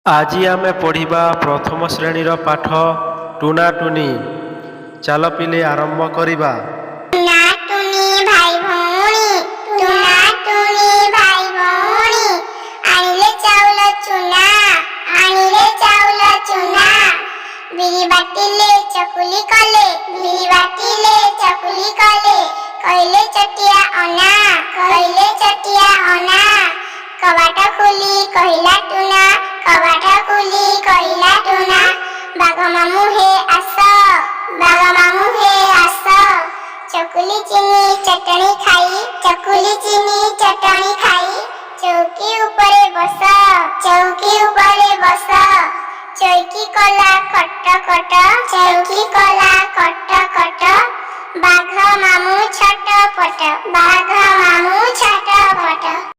ଆଜି ଆମେ ପଢ଼ିବା ପ୍ରଥମ ଶ୍ରେଣୀର ପାଠ ଟୁନା ଟୁନି। ଚାଲ ପିଲେ ଆରମ୍ଭ କରିବା। ଟୁନା ଟୁନି ଭାଇ ଭଉଣୀ, ଟୁନା ଟୁନି ଭାଇ ଭଉଣୀ, ଆଣିଲେ ଚାଉଳ ଚୁନା, ଆଣିଲେ ଚାଉଳ ଚୁନା। ବିରି ବାଟିଲେ ଚକୁଲି କଲେ, ବିରି ବାଟିଲେ ଚକୁଲି କଲେ, କହିଲେ ଚଟିଆ ଅନା, କହିଲେ ଚଟିଆ ଅନା। କବାଟ ଖୋଲି କହିଲା ଟୁନା, କବାଟ ଖୋଲି କହିଲା ଟୁନା, ବାଘ ମାମୁଁ ହେ ଆସ, ବାଘ ମାମୁଁ ହେ ଆସ। ଚକୁଲି ଚିନି ଚଟଣି ଖାଇ, ଚକୁଲି ଚିନି ଚଟଣି ଖାଇ, ଚୌକି ଉପରେ ବସ, ଚୌକି ଉପରେ ବସ। ଚୌକି କଲା କଟ କଟ, ଚୌକି କଲା କଟ କଟ, ବାଘ ମାମୁଁ ଛଟପଟ, ବାଘ ମାମୁଁ ଛଟପଟ।